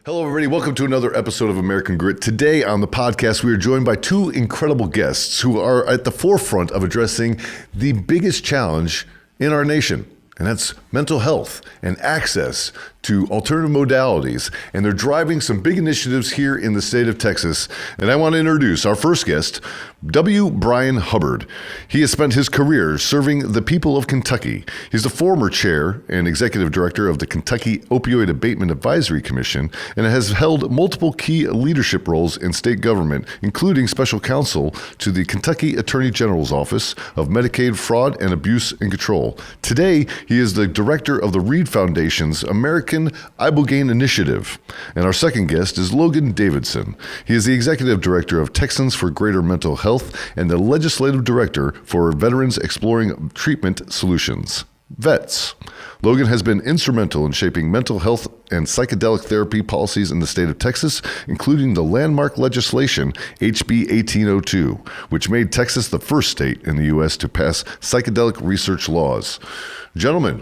Hello, everybody. Welcome to another episode of American Grit. Today on the podcast, we are joined by two incredible guests who are at the forefront of addressing the biggest challenge in our nation, and that's mental health and access to alternative modalities. And they're driving some big initiatives here in the state of Texas. And I want to introduce our first guest, Bryan Hubbard. He has spent his career serving the people of Kentucky. He's the former chair and executive director of the Kentucky Opioid Abatement Advisory Commission and has held multiple key leadership roles in state government, including special counsel to the Kentucky Attorney General's Office of Medicaid Fraud and Abuse and Control. Today, he is the director of the REID Foundation's Director Ibogaine Initiative. And our second guest is Logan Davidson. He is the executive director of Texans for Greater Mental Health and the legislative director for Veterans Exploring Treatment Solutions, VETS. Logan has been instrumental in shaping mental health and psychedelic therapy policies in the state of Texas, including the landmark legislation HB 1802, which made Texas the first state in the U.S. to pass psychedelic research laws. Gentlemen,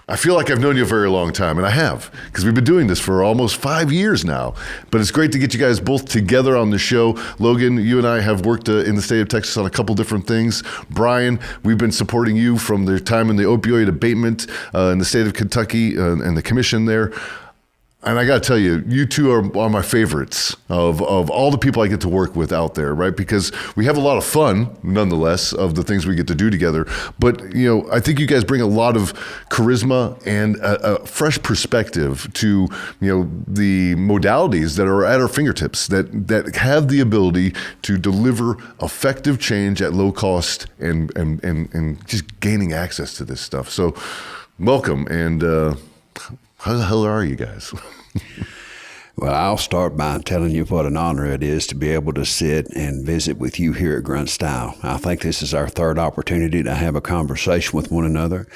I feel like I've known you a very long time, and I have, because we've been doing this for almost 5 years now. But it's great to get you guys both together on the show. Logan, you and I have worked in the state of Texas on a couple different things. Bryan, we've been supporting you from the time in the opioid abatement in the state of Kentucky and the commission there. And I got to tell you, you two are my favorites of all the people I get to work with out there, right? Because we have a lot of fun, nonetheless, of the things we get to do together. But, I think you guys bring a lot of charisma and a fresh perspective to, the modalities that are at our fingertips that have the ability to deliver effective change at low cost and just gaining access to this stuff. So welcome. And how the hell are you guys? Well, I'll start by telling you what an honor it is to be able to sit and visit with you here at Grunt Style. I think this is our third opportunity to have a conversation with one another.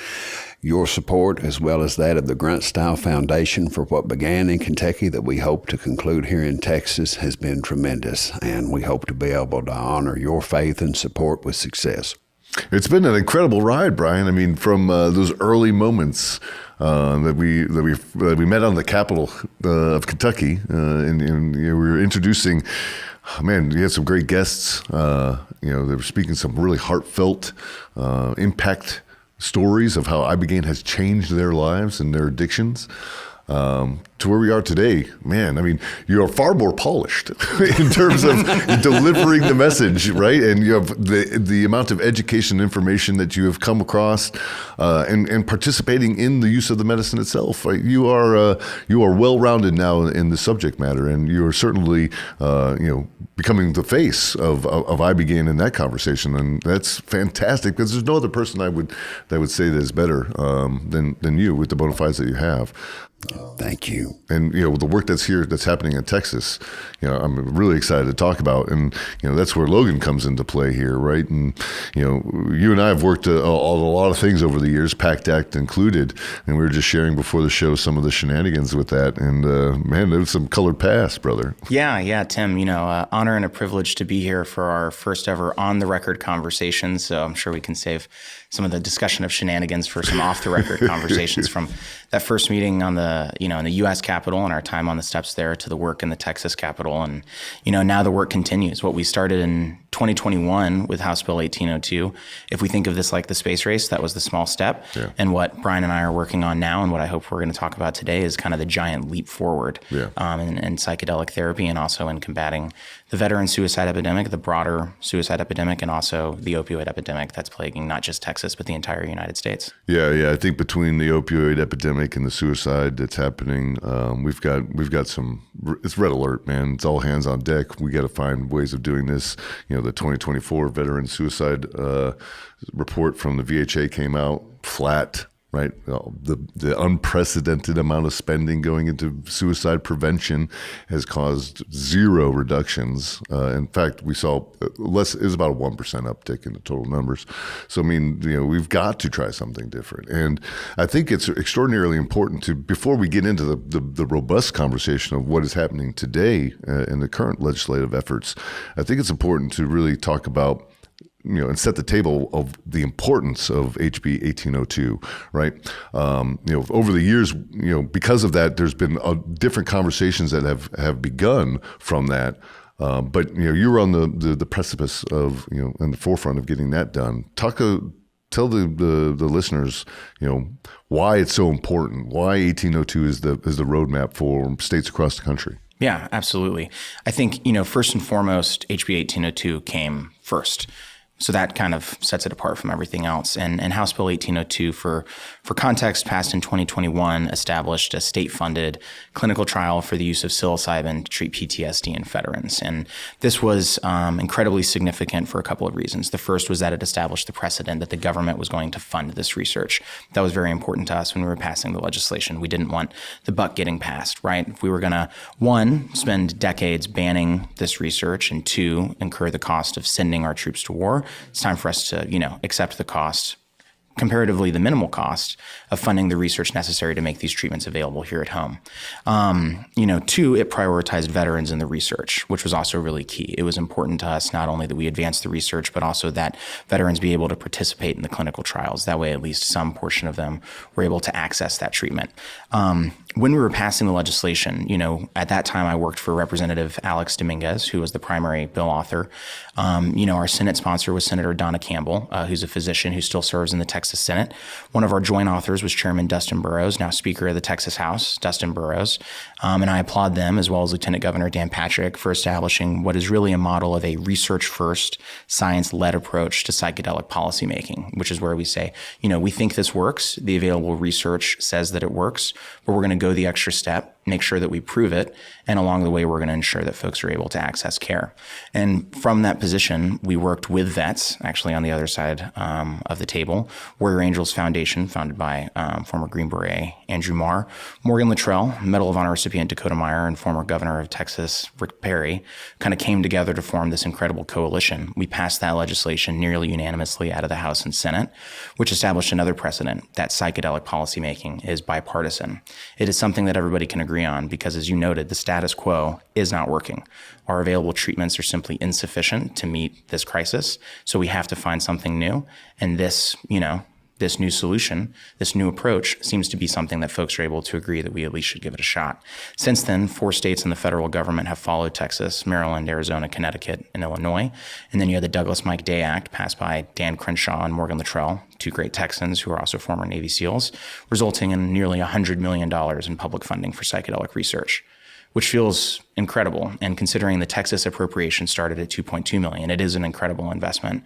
Your support, as well as that of the Grunt Style Foundation for what began in Kentucky that we hope to conclude here in Texas, has been tremendous, and we hope to be able to honor your faith and support with success. It's been an incredible ride, Bryan. I mean, from those early moments that we met on the Capitol of Kentucky, and we were introducing. Oh, man, you had some great guests. They were speaking some really heartfelt impact stories of how Ibogaine has changed their lives and their addictions. To where we are today, man, I mean, you are far more polished in terms of delivering the message, right? And you have the amount of education and information that you have come across and participating in the use of the medicine itself. Right? You are well-rounded now in the subject matter, and you are certainly, becoming the face of Ibogaine in that conversation. And that's fantastic, because there's no other person that would say that is better than you with the bona fides that you have. Thank you. And, the work that's happening in Texas, I'm really excited to talk about. And, that's where Logan comes into play here, right? And, you and I have worked on a lot of things over the years, PACT Act included. And we were just sharing before the show some of the shenanigans with that. And, man, there was some colored past, brother. Yeah, Tim, honor and a privilege to be here for our first ever on-the-record conversation. So I'm sure we can save some of the discussion of shenanigans for some off-the-record conversations from that first meeting on the, in the U.S. Capitol and our time on the steps there to the work in the Texas Capitol. And, now the work continues. What we started in 2021 with House Bill 1802, if we think of this like the space race, that was the small step. Yeah. And what Bryan and I are working on now and what I hope we're going to talk about today is kind of the giant leap forward in psychedelic therapy and also in combating the veteran suicide epidemic, the broader suicide epidemic, and also the opioid epidemic that's plaguing not just Texas, but the entire United States. Yeah. I think between the opioid epidemic and the suicide that's happening, we've got some. It's red alert, man. It's all hands on deck. We got to find ways of doing this. The 2024 veteran suicide report from the VHA came out flat. Right, the unprecedented amount of spending going into suicide prevention has caused zero reductions. In fact, we saw less. It was about a 1% uptick in the total numbers. So I mean, we've got to try something different. And I think it's extraordinarily important to, before we get into the robust conversation of what is happening today in the current legislative efforts, I think it's important to really talk about and set the table of the importance of HB 1802, right? Over the years, because of that, there's been different conversations that have begun from that. But you were on the precipice of in the forefront of getting that done. Tell the listeners why it's so important. Why 1802 is the roadmap for states across the country. Yeah, absolutely. I think first and foremost, HB 1802 came first. So that kind of sets it apart from everything else. And House Bill 1802, for context, passed in 2021, established a state-funded clinical trial for the use of psilocybin to treat PTSD in veterans. And this was incredibly significant for a couple of reasons. The first was that it established the precedent that the government was going to fund this research. That was very important to us when we were passing the legislation. We didn't want the buck getting passed, right? If we were going to, one, spend decades banning this research, and two, incur the cost of sending our troops to war, it's time for us to, accept the cost, comparatively the minimal cost of funding the research necessary to make these treatments available here at home. Two, it prioritized veterans in the research, which was also really key. It was important to us not only that we advance the research, but also that veterans be able to participate in the clinical trials. That way, at least some portion of them were able to access that treatment. When we were passing the legislation, at that time I worked for Representative Alex Dominguez, who was the primary bill author. Our Senate sponsor was Senator Donna Campbell, who's a physician who still serves in the Texas Senate. One of our joint authors was Chairman Dustin Burrows, now Speaker of the Texas House, Dustin Burrows. And I applaud them, as well as Lieutenant Governor Dan Patrick, for establishing what is really a model of a research-first, science-led approach to psychedelic policymaking, which is where we say, we think this works. The available research says that it works, but we're going to go the extra step, make sure that we prove it, and along the way, we're going to ensure that folks are able to access care. And from that position, we worked with vets, actually on the other side of the table, Warrior Angels Foundation, founded by former Green Beret Andrew Marr, Morgan Luttrell, Medal of Honor recipient Dakota Meyer, and former Governor of Texas Rick Perry, kind of came together to form this incredible coalition. We passed that legislation nearly unanimously out of the House and Senate, which established another precedent that psychedelic policymaking is bipartisan. It is something that everybody can agree on because, as you noted, the status quo is not working. Our available treatments are simply insufficient to meet this crisis, so we have to find something new. And this new solution, this new approach seems to be something that folks are able to agree that we at least should give it a shot. Since then, 4 states and the federal government have followed Texas, Maryland, Arizona, Connecticut, and Illinois. And then you had the Douglas Mike Day Act passed by Dan Crenshaw and Morgan Luttrell, 2 great Texans who are also former Navy SEALs, resulting in nearly $100 million in public funding for psychedelic research, which feels incredible. And considering the Texas appropriation started at $2.2 million, it is an incredible investment.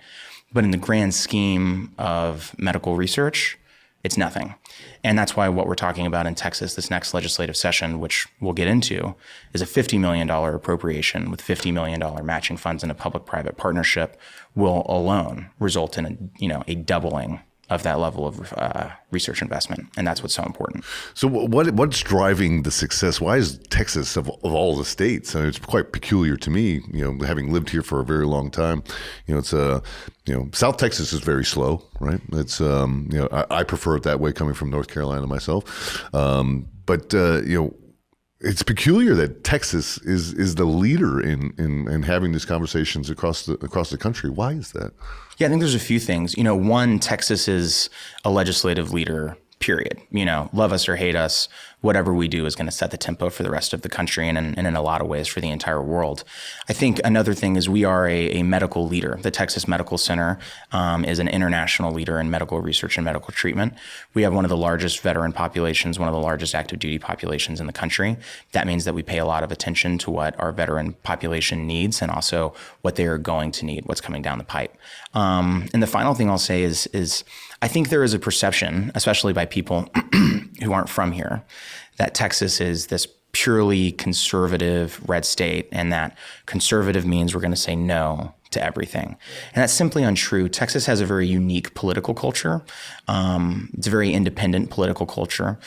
But in the grand scheme of medical research, it's nothing. And that's why what we're talking about in Texas, this next legislative session, which we'll get into, is a $50 million appropriation with $50 million matching funds in a public-private partnership will alone result in a doubling of that level of research investment. And that's what's so important. So what's driving the success? Why is Texas, of all the states, I mean, it's quite peculiar to me, having lived here for a very long time, it's South Texas is very slow, right? It's, I prefer it that way coming from North Carolina myself. But it's peculiar that Texas is the leader in having these conversations across the country. Why is that? Yeah, I think there's a few things. One, Texas is a legislative leader, period. Love us or hate us, whatever we do is going to set the tempo for the rest of the country and in a lot of ways for the entire world. I think another thing is we are a medical leader. The Texas Medical Center is an international leader in medical research and medical treatment. We have one of the largest veteran populations, one of the largest active duty populations in the country. That means that we pay a lot of attention to what our veteran population needs and also what they are going to need, what's coming down the pipe. And the final thing I'll say is I think there is a perception, especially by people who aren't from here, that Texas is this purely conservative red state and that conservative means we're going to say no to everything. And that's simply untrue. Texas has a very unique political culture. It's a very independent political culture.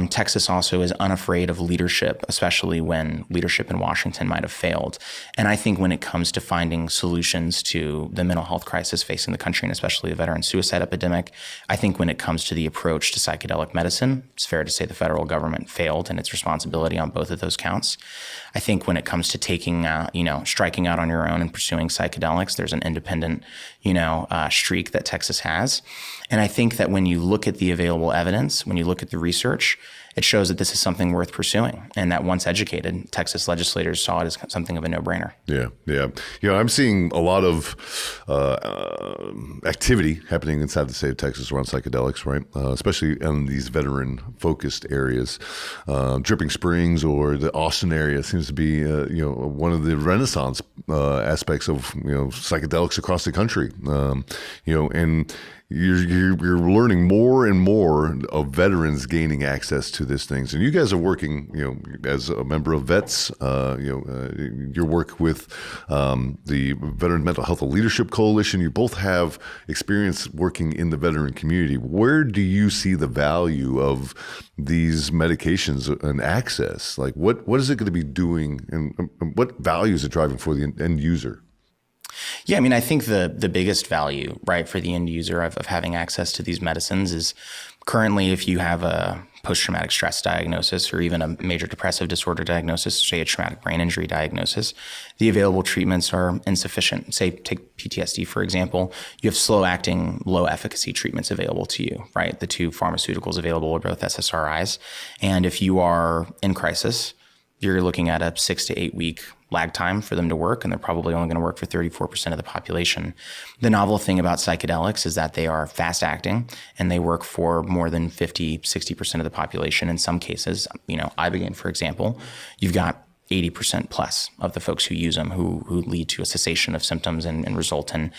Texas also is unafraid of leadership, especially when leadership in Washington might have failed. And I think when it comes to finding solutions to the mental health crisis facing the country, and especially the veteran suicide epidemic, I think when it comes to the approach to psychedelic medicine, it's fair to say the federal government failed in its responsibility on both of those counts. I think when it comes to taking, striking out on your own and pursuing psychedelics, psychedelics. There's an independent, streak that Texas has. And I think that when you look at the available evidence, when you look at the research, it shows that this is something worth pursuing, and that once educated, Texas legislators saw it as something of a no-brainer. Yeah. I'm seeing a lot of activity happening inside the state of Texas around psychedelics, right? Especially in these veteran-focused areas. Dripping Springs or the Austin area seems to be, one of the renaissance aspects of, psychedelics across the country. And you're learning more and more of veterans gaining access to these things, and you guys are working, as a member of Vets, your work with the Veteran Mental Health Leadership Coalition. You both have experience working in the veteran community. Where do you see the value of these medications and access? Like, what is it going to be doing, and what value is it driving for the end user? Yeah, I think the biggest value, right, for the end user of having access to these medicines is currently if you have a post-traumatic stress diagnosis or even a major depressive disorder diagnosis, say a traumatic brain injury diagnosis, the available treatments are insufficient. Say, take PTSD, for example, you have slow-acting, low-efficacy treatments available to you, right? The two pharmaceuticals available are both SSRIs. And if you are in crisis, you're looking at a 6 to 8 week lag time for them to work, and they're probably only going to work for 34% of the population. The novel thing about psychedelics is that they are fast acting and they work for more than 50, 60% of the population. In some cases, Ibogaine, for example, you've got 80% plus of the folks who use them who lead to a cessation of symptoms and result in,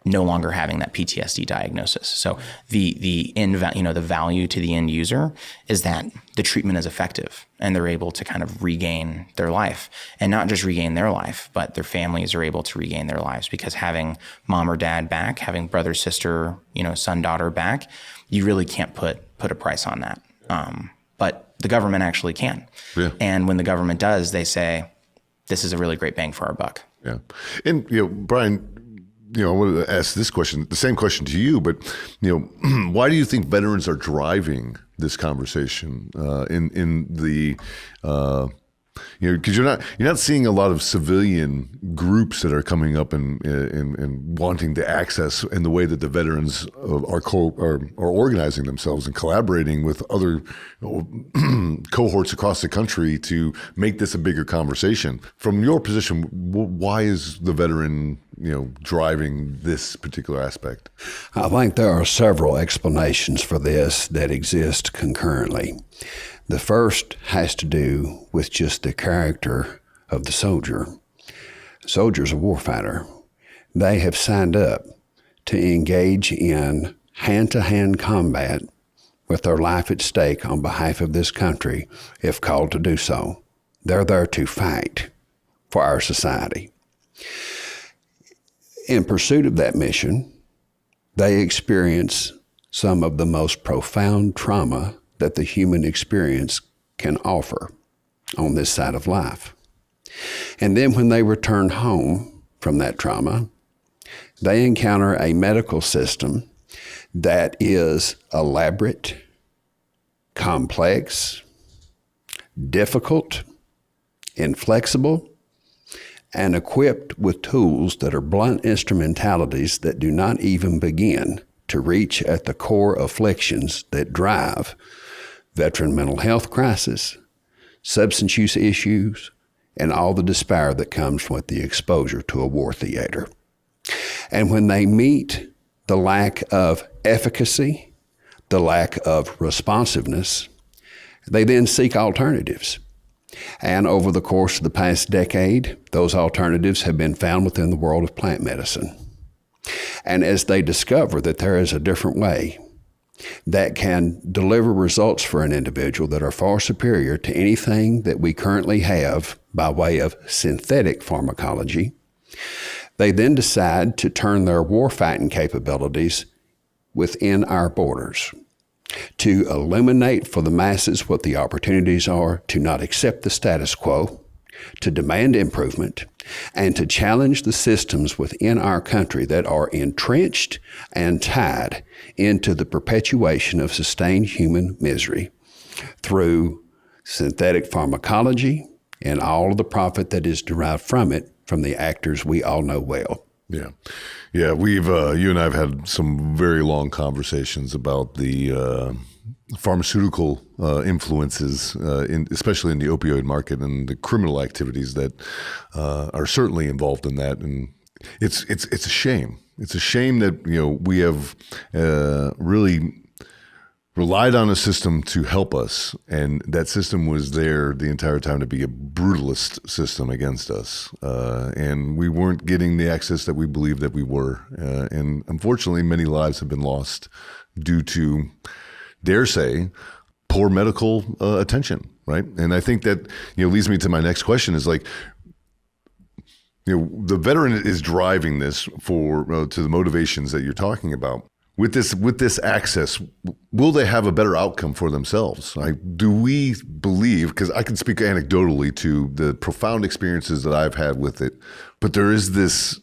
no longer having that PTSD diagnosis. So the value to the end user is that the treatment is effective and they're able to kind of regain their life, and not just regain their life, but their families are able to regain their lives, because having mom or dad back, having brother, sister, son, daughter back, you really can't put a price on that. But the government actually can. Yeah. And when the government does, they say, this is a really great bang for our buck. Yeah. And, Bryan, I wanted to ask this question, the same question to you, but, why do you think veterans are driving this conversation in the, because you're not seeing a lot of civilian groups that are coming up and wanting to access in the way that the veterans are organizing themselves and collaborating with other cohorts across the country to make this a bigger conversation. From your position, why is the veteran driving this particular aspect? I think there are several explanations for this that exist concurrently. The first has to do with just the character of the soldier. The soldier's a warfighter. They have signed up to engage in hand-to-hand combat with their life at stake on behalf of this country if called to do so. They're there to fight for our society. In pursuit of that mission, they experience some of the most profound trauma that the human experience can offer on this side of life. And then when they return home from that trauma, they encounter a medical system that is elaborate, complex, difficult, inflexible, and equipped with tools that are blunt instrumentalities that do not even begin to reach at the core afflictions that drive veteran mental health crisis, substance use issues, and all the despair that comes with the exposure to a war theater. And when they meet the lack of efficacy, the lack of responsiveness, they then seek alternatives. And over the course of the past decade, those alternatives have been found within the world of plant medicine. And as they discover that there is a different way that can deliver results for an individual that are far superior to anything that we currently have by way of synthetic pharmacology, they then decide to turn their warfighting capabilities within our borders, to illuminate for the masses what the opportunities are, to not accept the status quo, to demand improvement, and to challenge the systems within our country that are entrenched and tied into the perpetuation of sustained human misery through synthetic pharmacology and all of the profit that is derived from it from the actors we all know well. Yeah. Yeah. We've, you and I have had some very long conversations about the pharmaceutical influences, especially in the opioid market, and the criminal activities that are certainly involved in that. And it's a shame. It's a shame that, we have really relied on a system to help us, and that system was there the entire time to be a brutalist system against us, and we weren't getting the access that we believed that we were, and unfortunately many lives have been lost due to, dare say, poor medical attention, right? And I think that leads me to my next question is like, the veteran is driving this for to the motivations that you're talking about. With this access, will they have a better outcome for themselves? Do we believe, because I can speak anecdotally to the profound experiences that I've had with it, but there's this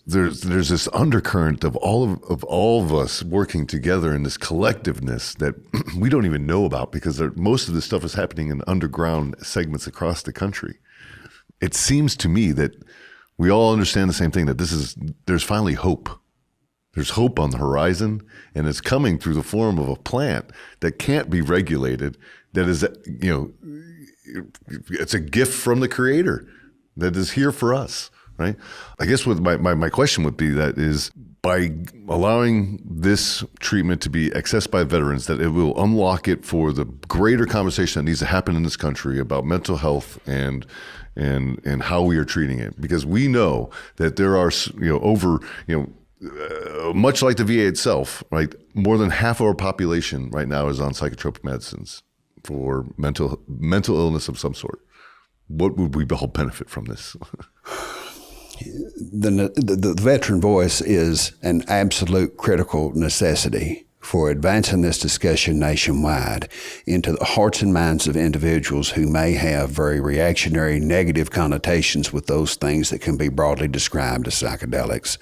undercurrent of all of us working together in this collectiveness that we don't even know about, because most of this stuff is happening in underground segments across the country. It seems to me that we all understand the same thing, that there's finally hope. There's hope on the horizon, and it's coming through the form of a plant that can't be regulated, that is, it's a gift from the Creator that is here for us, right? I guess what my question would be that is, by allowing this treatment to be accessed by veterans, that it will unlock it for the greater conversation that needs to happen in this country about mental health and how we are treating it. Because we know that there are, much like the VA itself, right? More than half of our population right now is on psychotropic medicines for mental illness of some sort. What would we all benefit from this? The veteran voice is an absolute critical necessity for advancing this discussion nationwide into the hearts and minds of individuals who may have very reactionary, negative connotations with those things that can be broadly described as psychedelics.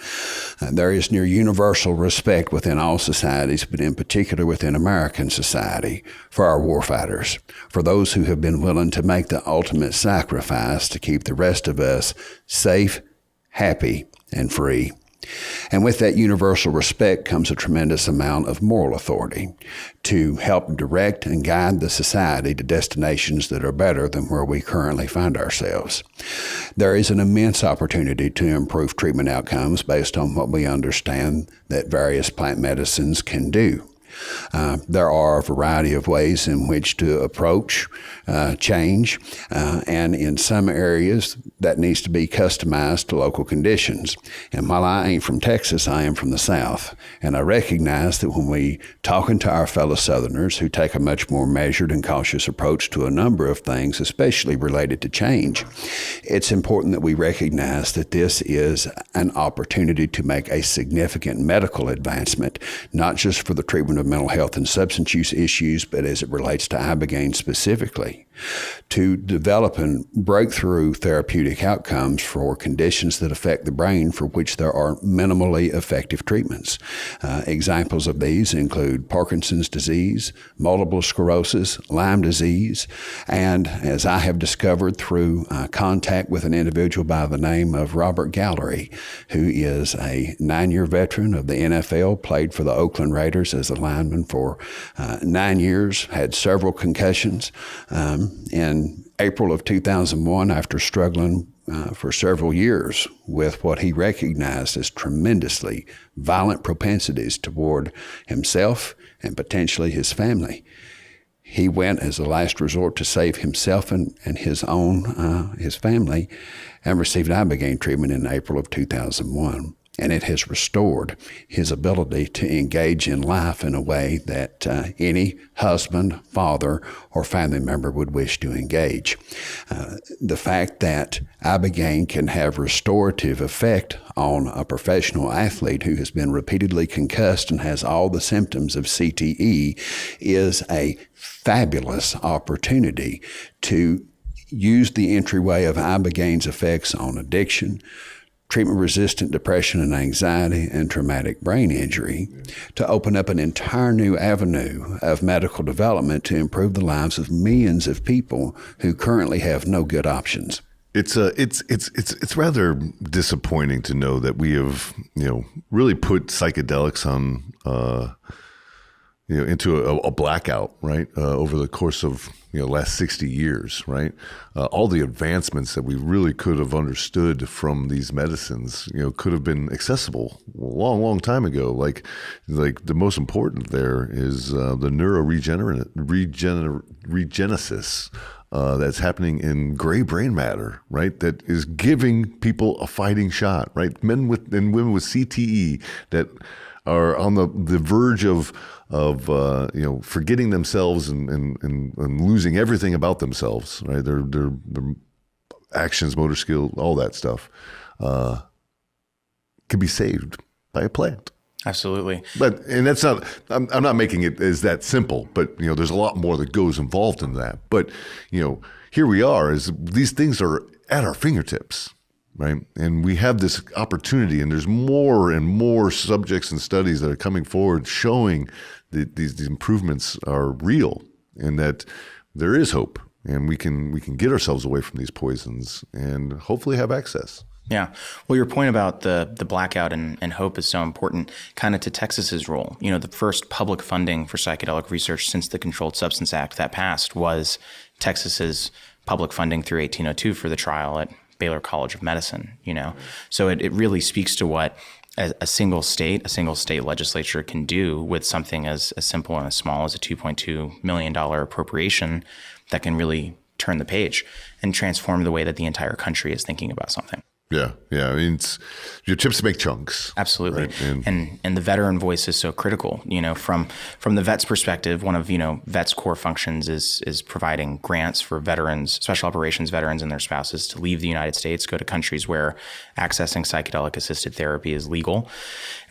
There is near universal respect within all societies, but in particular within American society, for our warfighters, for those who have been willing to make the ultimate sacrifice to keep the rest of us safe, happy, and free. And with that universal respect comes a tremendous amount of moral authority to help direct and guide the society to destinations that are better than where we currently find ourselves. There is an immense opportunity to improve treatment outcomes based on what we understand that various plant medicines can do. There are a variety of ways in which to approach change, and in some areas that needs to be customized to local conditions. And while I ain't from Texas, I am from the South, and I recognize that when we talking to our fellow Southerners who take a much more measured and cautious approach to a number of things, especially related to change, it's important that we recognize that this is an opportunity to make a significant medical advancement, not just for the treatment of mental health and substance use issues, but as it relates to Ibogaine specifically, to develop and breakthrough therapeutic outcomes for conditions that affect the brain for which there are minimally effective treatments. Examples of these include Parkinson's disease, multiple sclerosis, Lyme disease, and as I have discovered through contact with an individual by the name of Robert Gallery, who is a 9-year veteran of the NFL, played for the Oakland Raiders as a lineman for 9 years, had several concussions. In April of 2001, after struggling for several years with what he recognized as tremendously violent propensities toward himself and potentially his family, he went as a last resort to save himself and his family, and received Ibogaine treatment in April of 2001. And it has restored his ability to engage in life in a way that any husband, father, or family member would wish to engage. The fact that Ibogaine can have restorative effect on a professional athlete who has been repeatedly concussed and has all the symptoms of CTE is a fabulous opportunity to use the entryway of Ibogaine's effects on addiction, treatment-resistant depression and anxiety, and traumatic brain injury, to open up an entire new avenue of medical development to improve the lives of millions of people who currently have no good options. It's rather disappointing to know that we have, really put psychedelics on, into a blackout, right? Over the course of, last 60 years, right? All the advancements that we really could have understood from these medicines, could have been accessible a long, long time ago. Like the most important there is the neuroregenesis that's happening in gray brain matter, right? That is giving people a fighting shot, right? Men and women with CTE that are on the verge of forgetting themselves and losing everything about themselves, right? Their actions, motor skill, all that stuff can be saved by a plant. Absolutely. And that's not, I'm not making it as that simple, but, there's a lot more that goes involved in that. But, here we are, is these things are at our fingertips, right? And we have this opportunity, and there's more and more subjects and studies that are coming forward showing that these improvements are real and that there is hope, and we can get ourselves away from these poisons and hopefully have access. Yeah. Well, your point about the blackout and hope is so important, kind of to Texas's role. The first public funding for psychedelic research since the Controlled Substance Act that passed was Texas's public funding through 1802 for the trial at Baylor College of Medicine, So it really speaks to what a single state legislature can do with something as simple and as small as a $2.2 million appropriation that can really turn the page and transform the way that the entire country is thinking about something. Yeah. I mean, your chips make chunks. Absolutely. Right? And the veteran voice is so critical. From the vet's perspective, one of, vet's core functions is providing grants for veterans, special operations veterans and their spouses to leave the United States, go to countries where accessing psychedelic assisted therapy is legal.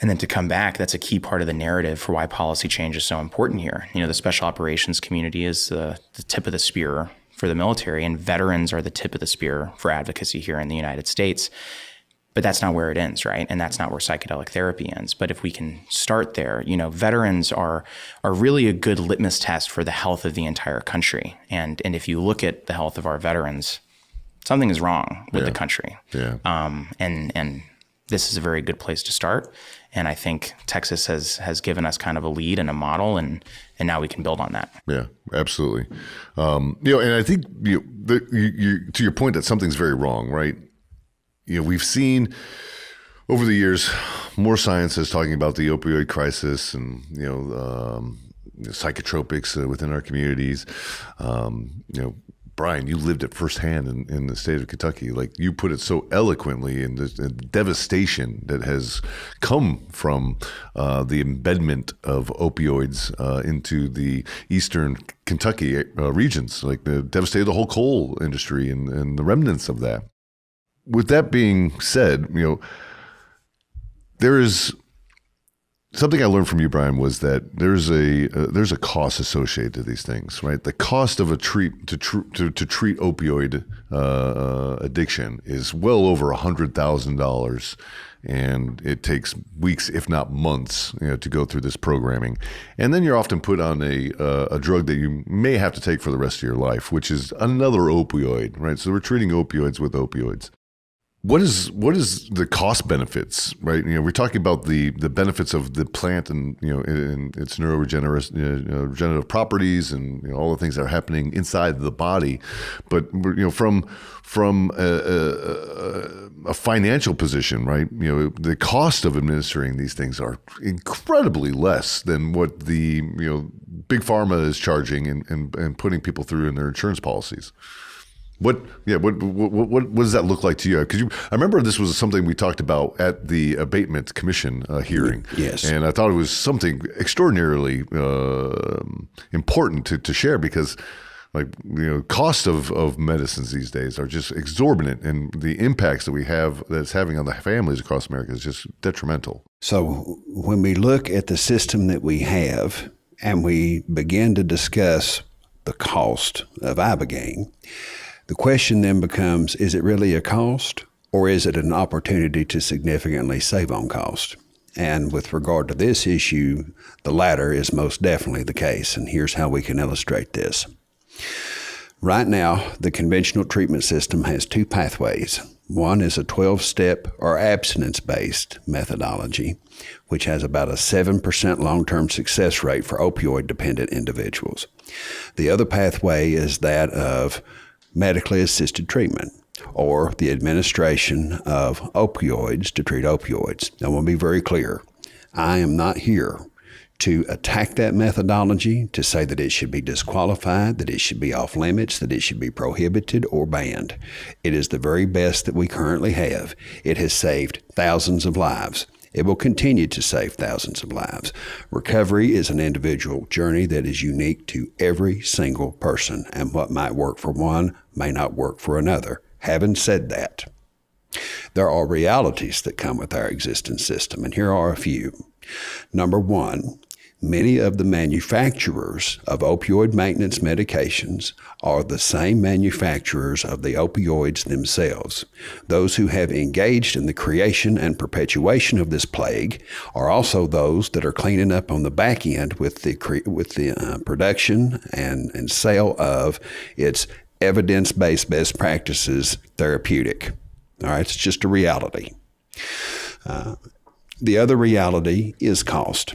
And then to come back, that's a key part of the narrative for why policy change is so important here. The special operations community is the tip of the spear for the military, and veterans are the tip of the spear for advocacy here in the United States. But that's not where it ends, right? And that's not where psychedelic therapy ends. But if we can start there, veterans are really a good litmus test for the health of the entire country. And if you look at the health of our veterans, something is wrong with the country. Yeah. And this is a very good place to start. And I think Texas has given us kind of a lead and a model, and now we can build on that. Yeah, absolutely. And I think to your point that something's very wrong, right? We've seen over the years more scientists talking about the opioid crisis and psychotropics within our communities. Bryan, you lived it firsthand in the state of Kentucky. Like you put it so eloquently, in the devastation that has come from the embedment of opioids into the eastern Kentucky regions, like devastated the whole coal industry and the remnants of that. With that being said, there is something I learned from you, Bryan, was that there's a cost associated to these things, right? The cost of to treat opioid addiction is well over $100,000, and it takes weeks, if not months, to go through this programming. And then you're often put on a drug that you may have to take for the rest of your life, which is another opioid, right? So we're treating opioids with opioids. What is the cost benefits, right? We're talking about the benefits of the plant and and its neuroregenerative properties and all the things that are happening inside the body, but from a financial position, right? The cost of administering these things are incredibly less than what the big pharma is charging and putting people through in their insurance policies. What does that look like to you? Because I remember this was something we talked about at the Abatement Commission hearing. Yes. And I thought it was something extraordinarily important to share because cost of medicines these days are just exorbitant, and the impacts that it's having on the families across America is just detrimental. So when we look at the system that we have and we begin to discuss the cost of Ibogaine, the question then becomes, is it really a cost, or is it an opportunity to significantly save on cost? And with regard to this issue, the latter is most definitely the case, and here's how we can illustrate this. Right now, the conventional treatment system has two pathways. One is a 12-step or abstinence-based methodology, which has about a 7% long-term success rate for opioid-dependent individuals. The other pathway is that of medically assisted treatment, or the administration of opioids to treat opioids. Now, I want to be very clear. I am not here to attack that methodology, to say that it should be disqualified, that it should be off limits, that it should be prohibited or banned. It is the very best that we currently have. It has saved thousands of lives. It will continue to save thousands of lives. Recovery is an individual journey that is unique to every single person, and what might work for one may not work for another. Having said that, there are realities that come with our existing system, and here are a few. Number one, many of the manufacturers of opioid maintenance medications are the same manufacturers of the opioids themselves. Those who have engaged in the creation and perpetuation of this plague are also those that are cleaning up on the back end with the production and sale of its evidence-based best practices therapeutic. All right, it's just a reality. The other reality is cost.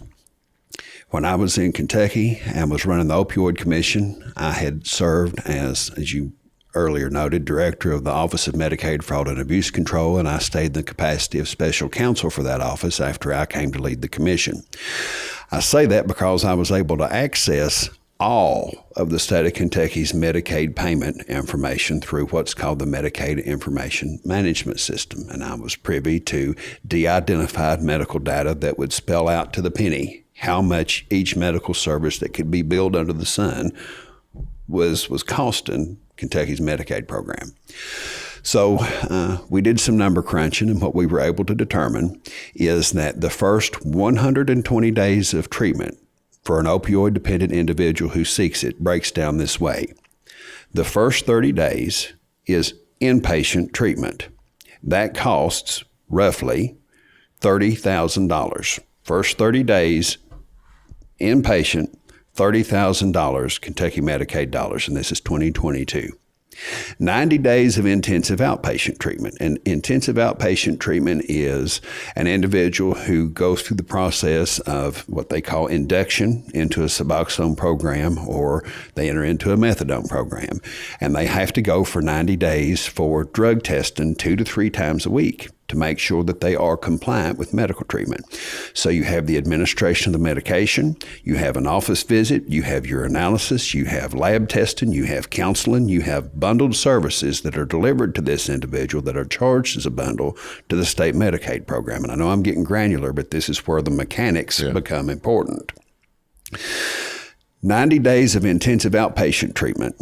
When I was in Kentucky and was running the Opioid Commission, I had served as you earlier noted, Director of the Office of Medicaid Fraud and Abuse Control, and I stayed in the capacity of special counsel for that office after I came to lead the commission. I say that because I was able to access all of the state of Kentucky's Medicaid payment information through what's called the Medicaid Information Management System. And I was privy to de-identified medical data that would spell out to the penny how much each medical service that could be billed under the sun was costing Kentucky's Medicaid program. So we did some number crunching, and what we were able to determine is that the first 120 days of treatment for an opioid-dependent individual who seeks it breaks down this way. The first 30 days is inpatient treatment. That costs roughly $30,000. First 30 days, inpatient, $30,000 Kentucky Medicaid dollars, and this is 2022. 90 days of intensive outpatient treatment. And intensive outpatient treatment is an individual who goes through the process of what they call induction into a Suboxone program, or they enter into a methadone program. And they have to go for 90 days for drug testing 2 to 3 times a week to make sure that they are compliant with medical treatment. So you have the administration of the medication, you have an office visit, you have your analysis, you have lab testing, you have counseling, you have bundled services that are delivered to this individual that are charged as a bundle to the state Medicaid program. And I know I'm getting granular, but this is where the mechanics become important. 90 days of intensive outpatient treatment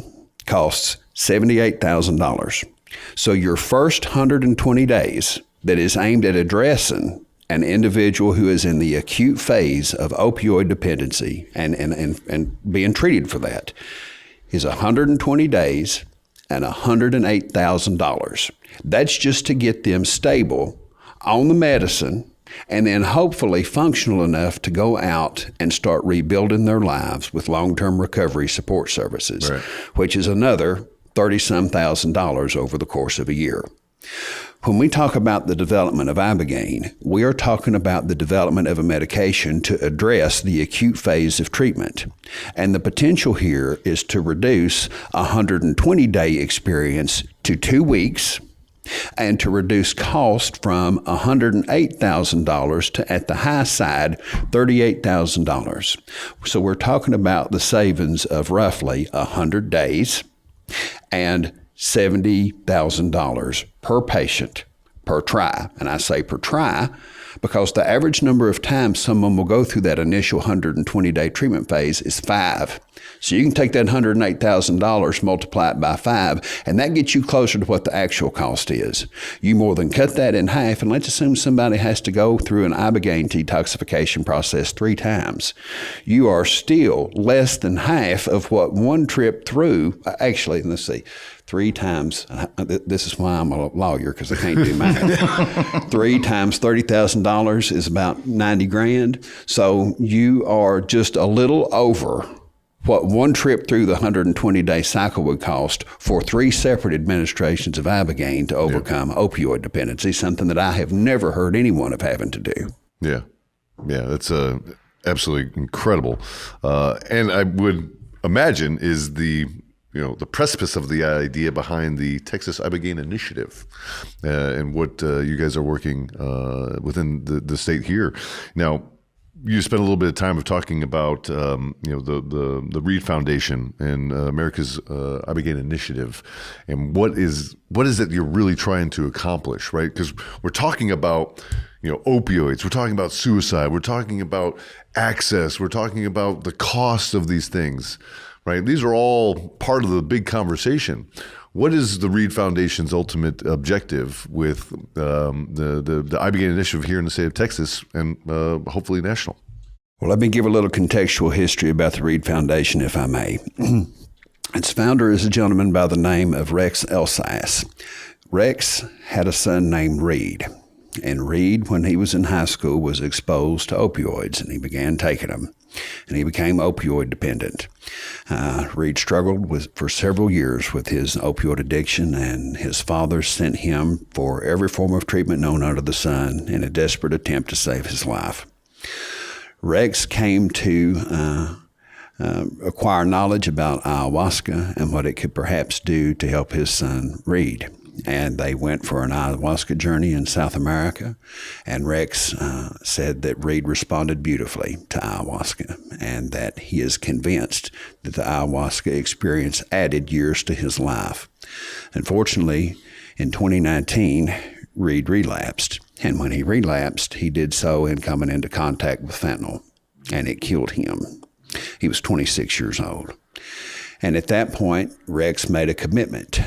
costs $78,000. So your first 120 days that is aimed at addressing an individual who is in the acute phase of opioid dependency and being treated for that is 120 days and $108,000. That's just to get them stable on the medicine and then hopefully functional enough to go out and start rebuilding their lives with long-term recovery support services, right, which is another $30-some thousand over the course of a year. When we talk about the development of Ibogaine, we are talking about the development of a medication to address the acute phase of treatment. And the potential here is to reduce a 120-day experience to 2 weeks and to reduce cost from $108,000 to, at the high side, $38,000. So we're talking about the savings of roughly 100 days and $70,000 per patient per try. And I say per try because the average number of times someone will go through that initial 120-day treatment phase is 5. So you can take that $108,000, multiply it by 5, and that gets you closer to what the actual cost is. You more than cut that in half, and let's assume somebody has to go through an Ibogaine detoxification process 3 times. You are still less than half of what one trip through, actually, let's see, 3 times, this is why I'm a lawyer, because I can't do math. 3 times $30,000 is about $90,000. So you are just a little over what one trip through the 120-day cycle would cost for 3 separate administrations of Ibogaine to overcome opioid dependency, something that I have never heard anyone of having to do. Yeah. Yeah, that's absolutely incredible. And I would imagine is the precipice of the idea behind the Texas Ibogaine Initiative and what you guys are working within the state here. Now, you spent a little bit of time of talking about the REID Foundation and America's Ibogaine Initiative, and what is it you're really trying to accomplish, right? Because we're talking about opioids, we're talking about suicide, we're talking about access, we're talking about the cost of these things, right? These are all part of the big conversation. What is the REID Foundation's ultimate objective with the Ibogaine Initiative here in the state of Texas and hopefully national? Well, let me give a little contextual history about the REID Foundation, if I may. Its founder is a gentleman by the name of Rex Elsass. Rex had a son named Reid. And Reid, when he was in high school, was exposed to opioids, and he began taking them. And he became opioid dependent. Reid struggled for several years with his opioid addiction, and his father sent him for every form of treatment known under the sun in a desperate attempt to save his life. Rex came to acquire knowledge about ayahuasca and what it could perhaps do to help his son Reid. And they went for an ayahuasca journey in South America. And Rex said that Reid responded beautifully to ayahuasca and that he is convinced that the ayahuasca experience added years to his life. Unfortunately, in 2019, Reid relapsed. And when he relapsed, he did so in coming into contact with fentanyl, and it killed him. He was 26 years old. And at that point, Rex made a commitment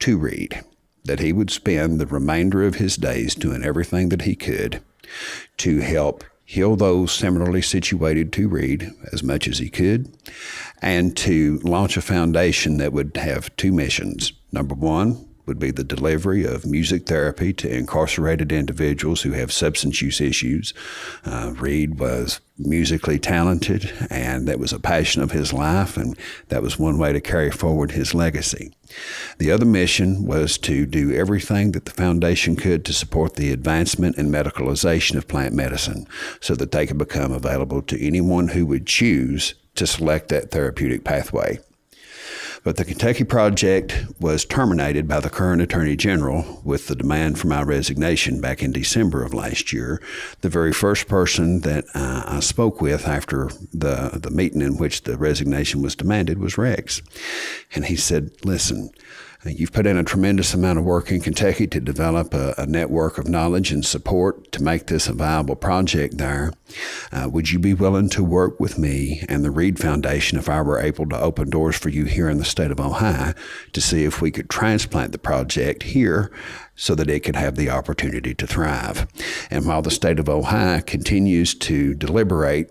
to Reid that he would spend the remainder of his days doing everything that he could to help heal those similarly situated to Reid as much as he could, and to launch a foundation that would have 2 missions. Number 1 would be the delivery of music therapy to incarcerated individuals who have substance use issues. Reid was musically talented, and that was a passion of his life, and that was one way to carry forward his legacy. The other mission was to do everything that the foundation could to support the advancement and medicalization of plant medicine so that they could become available to anyone who would choose to select that therapeutic pathway. But the Kentucky project was terminated by the current Attorney General with the demand for my resignation back in December of last year. The very first person that I spoke with after the meeting in which the resignation was demanded was Rex. And he said, listen, you've put in a tremendous amount of work in Kentucky to develop a network of knowledge and support to make this a viable project there. Would you be willing to work with me and the REID Foundation if I were able to open doors for you here in the state of Ohio to see if we could transplant the project here so that it could have the opportunity to thrive? And while the state of Ohio continues to deliberate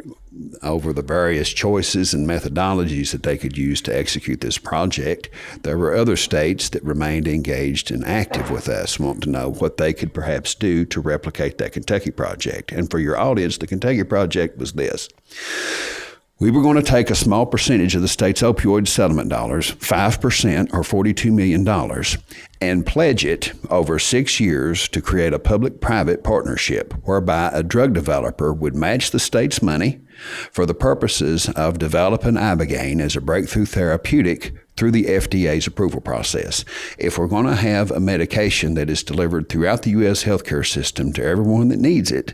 over the various choices and methodologies that they could use to execute this project, there were other states that remained engaged and active with us, wanting to know what they could perhaps do to replicate that Kentucky project. And for your audience, the Kentucky project was this. We were going to take a small percentage of the state's opioid settlement dollars, 5% or $42 million, and pledge it over 6 years to create a public-private partnership whereby a drug developer would match the state's money for the purposes of developing Ibogaine as a breakthrough therapeutic through the FDA's approval process. If we're going to have a medication that is delivered throughout the U.S. healthcare system to everyone that needs it,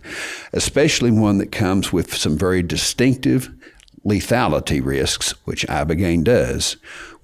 especially one that comes with some very distinctive lethality risks, which Ibogaine does,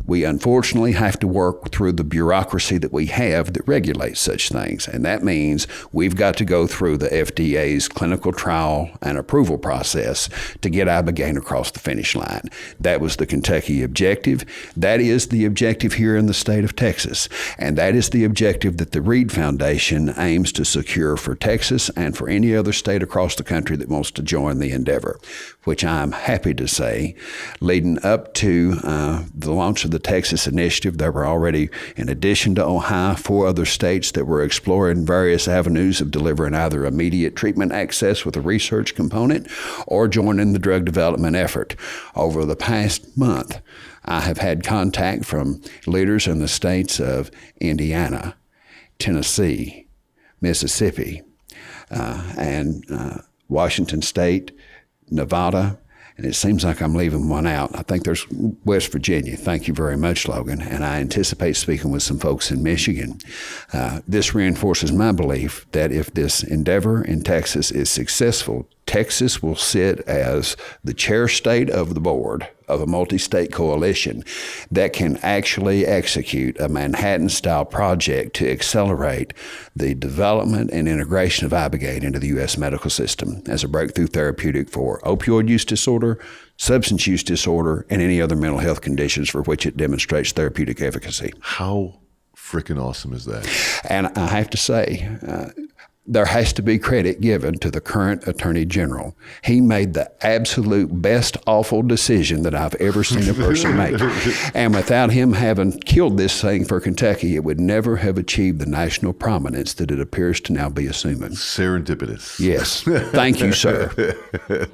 we unfortunately have to work through the bureaucracy that we have that regulates such things. And that means we've got to go through the FDA's clinical trial and approval process to get Ibogaine across the finish line. That was the Kentucky objective. That is the objective here in the state of Texas. And that is the objective that the REID Foundation aims to secure for Texas and for any other state across the country that wants to join the endeavor, which I'm happy to say, leading up to the launch of the Texas Initiative. There were already, in addition to Ohio, 4 other states that were exploring various avenues of delivering either immediate treatment access with a research component or joining the drug development effort. Over the past month, I have had contact from leaders in the states of Indiana, Tennessee, Mississippi, and Washington State, Nevada, and it seems like I'm leaving one out. I think there's West Virginia. Thank you very much, Logan. And I anticipate speaking with some folks in Michigan. This reinforces my belief that if this endeavor in Texas is successful, Texas will sit as the chair state of the board of a multi-state coalition that can actually execute a Manhattan-style project to accelerate the development and integration of Ibogaine into the U.S. medical system as a breakthrough therapeutic for opioid use disorder, substance use disorder, and any other mental health conditions for which it demonstrates therapeutic efficacy. How freaking awesome is that? And I have to say, there has to be credit given to the current Attorney General. He made the absolute best awful decision that I've ever seen a person make. And without him having killed this thing for Kentucky, it would never have achieved the national prominence that it appears to now be assuming. Serendipitous. Yes. Thank you, sir. That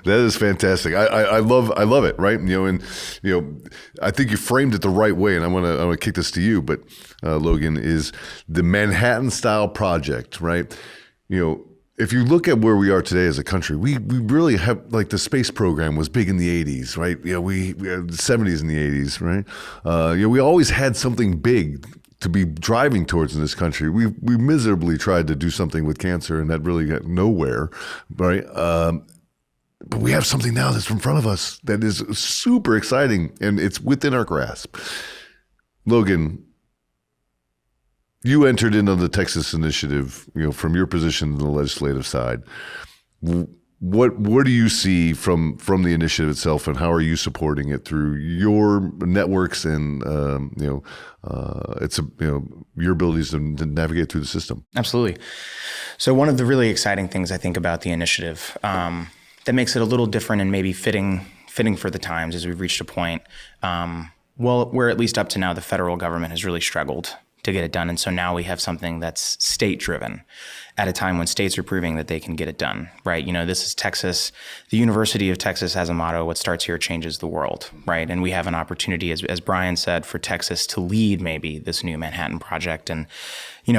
is fantastic. I love it, right? And I think you framed it the right way, and I want to kick this to you, but Logan, is the Manhattan-style project, right? If you look at where we are today as a country, we really have, like, the space program was big in the 80s, right? We had the 70s and the 80s, right? We always had something big to be driving towards in this country. We miserably tried to do something with cancer, and that really got nowhere, right? But we have something now that's in front of us that is super exciting, and it's within our grasp. Logan, you entered into the Texas Initiative, from your position in the legislative side. What do you see from the initiative itself, and how are you supporting it through your networks and your abilities to navigate through the system? Absolutely. So one of the really exciting things I think about the initiative that makes it a little different and maybe fitting for the times is we've reached a point, where at least up to now the federal government has really struggled to get it done. And so now we have something that's state-driven at a time when states are proving that they can get it done, right? This is Texas. The University of Texas has a motto, what starts here changes the world, right? And we have an opportunity, as Bryan said, for Texas to lead maybe this new Manhattan project. And,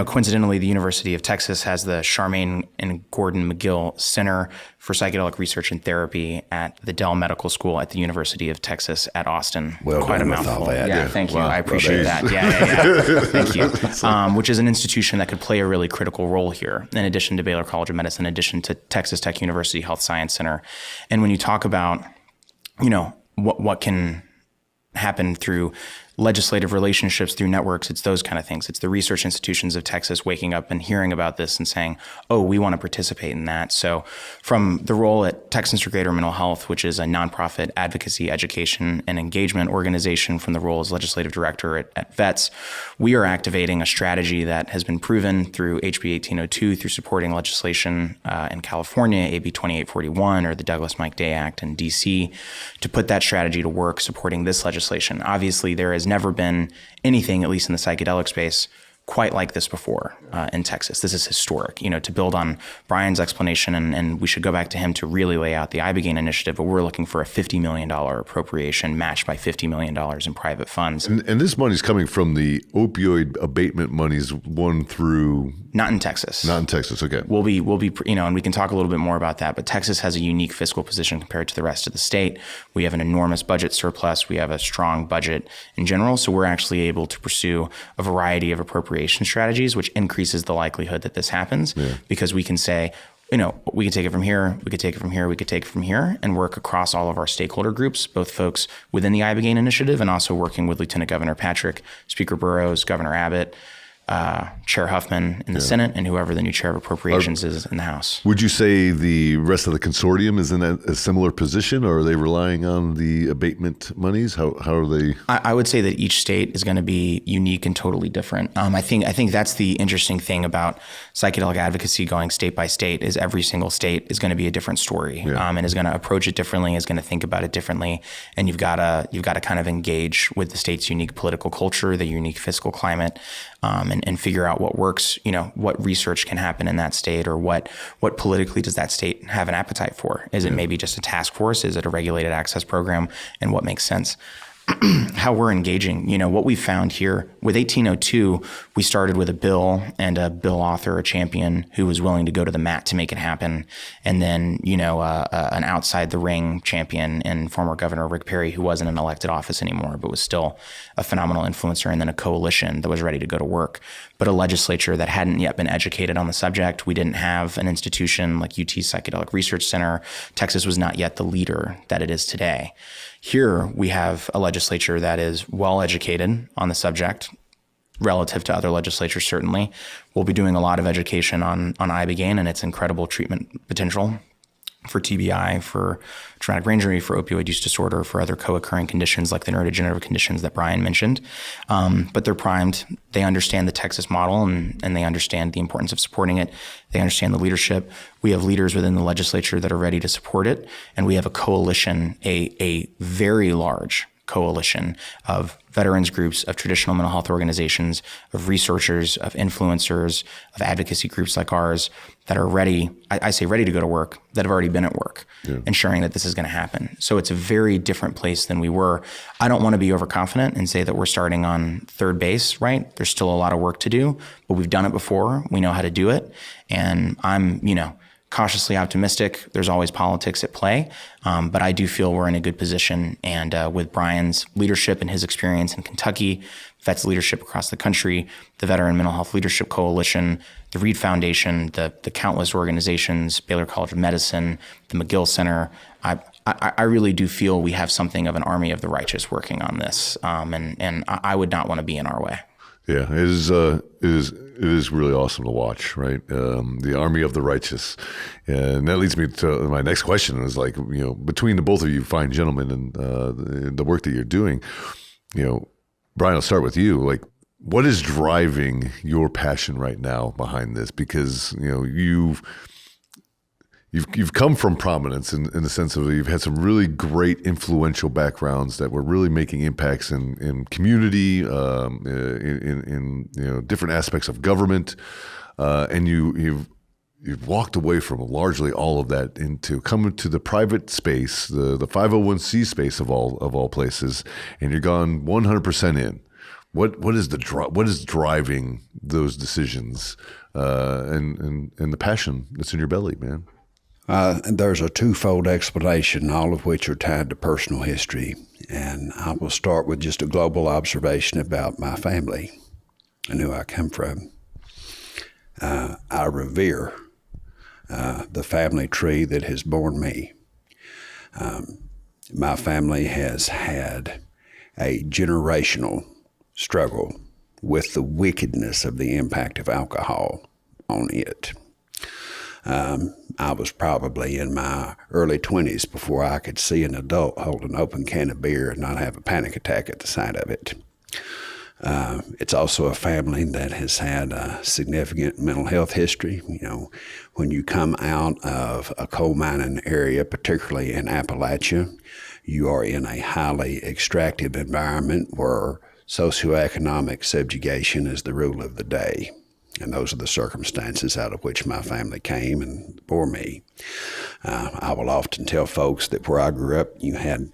coincidentally, the University of Texas has the Charmaine and Gordon McGill Center for Psychedelic Research and Therapy at the Dell Medical School at the University of Texas at Austin. Well Quite done a with mouthful. all that. Yeah, thank you. Wow, I appreciate that. Yeah. Thank you. Which is an institution that could play a really critical role here, in addition to Baylor College of Medicine, in addition to Texas Tech University Health Science Center. And when you talk about, what can happen through legislative relationships, through networks, it's those kind of things. It's the research institutions of Texas waking up and hearing about this and saying, oh, we want to participate in that. So from the role at Texans for Greater Mental Health, which is a nonprofit advocacy, education, and engagement organization, from the role as legislative director at VETS, we are activating a strategy that has been proven through HB 1802, through supporting legislation in California, AB 2841, or the Douglas-Mike Day Act in DC, to put that strategy to work supporting this legislation. Obviously, there has never been anything, at least in the psychedelic space, quite like this before in Texas. This is historic, to build on Bryan's explanation, and we should go back to him to really lay out the Ibogaine Initiative, but we're looking for a $50 million appropriation matched by $50 million in private funds. And this money's coming from the opioid abatement monies won through... Not in Texas. Not in Texas, okay. We'll be, and we can talk a little bit more about that, but Texas has a unique fiscal position compared to the rest of the state. We have an enormous budget surplus. We have a strong budget in general, so we're actually able to pursue a variety of appropriation strategies, which increases the likelihood that this happens, because we can say, we could take it from here, we could take it from here, we could take it from here, and work across all of our stakeholder groups, both folks within the Ibogaine Initiative and also working with Lieutenant Governor Patrick, Speaker Burrows, Governor Abbott, Chair Huffman in the Senate and whoever the new chair of appropriations is in the House. Would you say the rest of the consortium is in a similar position, or are they relying on the abatement monies? How are they? I would say that each state is going to be unique and totally different. I think that's the interesting thing about psychedelic advocacy going state by state is every single state is going to be a different story, and is going to approach it differently, is going to think about it differently, and you've got to kind of engage with the state's unique political culture, the unique fiscal climate, and figure out what works, what research can happen in that state, or what politically does that state have an appetite for? Is it maybe just a task force? Is it a regulated access program? And what makes sense? How we're engaging, what we found here with 1802, we started with a bill and a bill author, a champion who was willing to go to the mat to make it happen. And then, an outside the ring champion and former Governor Rick Perry, who wasn't in elected office anymore, but was still a phenomenal influencer. And then a coalition that was ready to go to work, but a legislature that hadn't yet been educated on the subject. We didn't have an institution like UT Psychedelic Research Center. Texas was not yet the leader that it is today. Here, we have a legislature that is well educated on the subject relative to other legislatures, certainly. We'll be doing a lot of education on Ibogaine and its incredible treatment potential for TBI, for traumatic brain injury, for opioid use disorder, for other co-occurring conditions like the neurodegenerative conditions that Bryan mentioned. But they're primed. They understand the Texas model and they understand the importance of supporting it. They understand the leadership. We have leaders within the legislature that are ready to support it. And we have a coalition, a very large coalition of veterans groups, of traditional mental health organizations, of researchers, of influencers, of advocacy groups like ours that are ready, I say ready to go to work, that have already been at work, ensuring that this is going to happen. So it's a very different place than we were. I don't want to be overconfident and say that we're starting on third base, right? There's still a lot of work to do, but we've done it before. We know how to do it. And I'm, cautiously optimistic. There's always politics at play, but I do feel we're in a good position. And with Bryan's leadership and his experience in Kentucky, vets leadership across the country, the Veteran Mental Health Leadership Coalition, the REID Foundation, the countless organizations, Baylor College of Medicine, the McGill Center, I really do feel we have something of an army of the righteous working on this, and I would not want to be in our way. Yeah, it is really awesome to watch, right? The army of the righteous. And that leads me to my next question is like, between the both of you fine gentlemen and the work that you're doing, Bryan, I'll start with you. Like, what is driving your passion right now behind this? Because, You've come from prominence in the sense of you've had some really great influential backgrounds that were really making impacts in community, in different aspects of government, and you've walked away from largely all of that into coming to the private space, the 501c space of all places, and you're gone 100% in. What is driving those decisions, and the passion that's in your belly, man? There's a twofold explanation, all of which are tied to personal history. And I will start with just a global observation about my family and who I come from. I revere the family tree that has borne me. My family has had a generational struggle with the wickedness of the impact of alcohol on it. I was probably in my early 20s before I could see an adult hold an open can of beer and not have a panic attack at the sight of it. It's also a family that has had a significant mental health history. When you come out of a coal mining area, particularly in Appalachia, you are in a highly extractive environment where socioeconomic subjugation is the rule of the day. And those are the circumstances out of which my family came and bore me. I will often tell folks that where I grew up, you had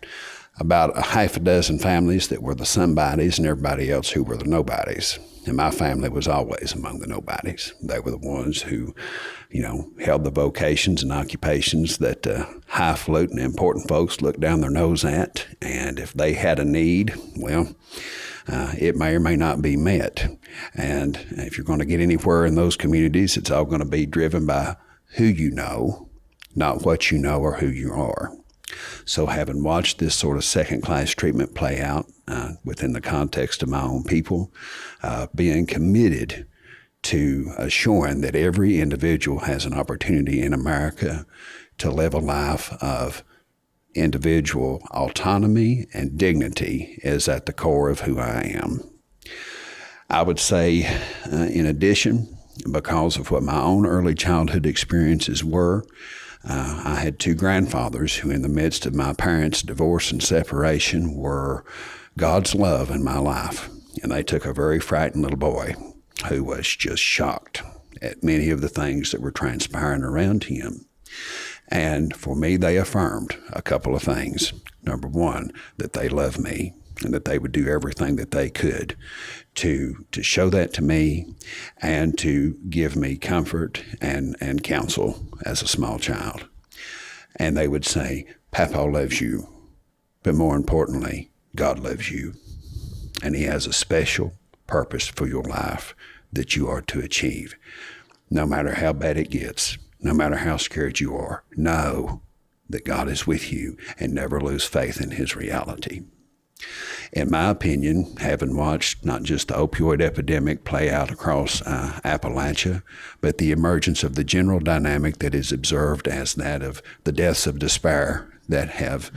about a half a dozen families that were the somebodies and everybody else who were the nobodies. And my family was always among the nobodies. They were the ones who, held the vocations and occupations that highfalutin important folks looked down their nose at. And if they had a need, it may or may not be met. And if you're going to get anywhere in those communities, it's all going to be driven by who you know, not what you know or who you are. So having watched this sort of second-class treatment play out within the context of my own people, being committed to assuring that every individual has an opportunity in America to live a life of individual autonomy and dignity is at the core of who I am. I would say, in addition, because of what my own early childhood experiences were, I had two grandfathers who, in the midst of my parents' divorce and separation, were God's love in my life. And they took a very frightened little boy who was just shocked at many of the things that were transpiring around him. And for me, they affirmed a couple of things. Number one, that they loved me and that they would do everything that they could to show that to me and to give me comfort and counsel as a small child. And they would say, Papa loves you, but more importantly, God loves you. And he has a special purpose for your life that you are to achieve. No matter how bad it gets, no matter how scared you are, know that God is with you and never lose faith in his reality. In my opinion, having watched not just the opioid epidemic play out across Appalachia, but the emergence of the general dynamic that is observed as that of the deaths of despair that have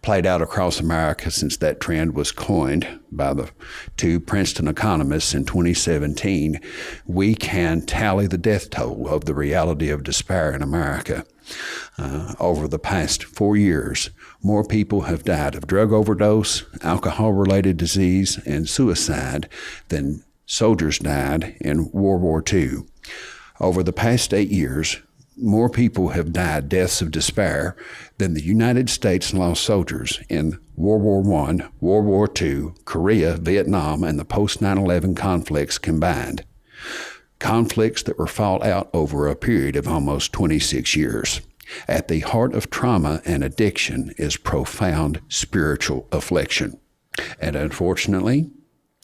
played out across America since that trend was coined by the two Princeton economists in 2017, we can tally the death toll of the reality of despair in America. Over the past 4 years, more people have died of drug overdose, alcohol-related disease, and suicide than soldiers died in World War II. Over the past 8 years, more people have died deaths of despair than the United States lost soldiers in World War I, World War II, Korea, Vietnam, and the post-9/11 conflicts combined. Conflicts that were fought out over a period of almost 26 years. At the heart of trauma and addiction is profound spiritual affliction. And unfortunately,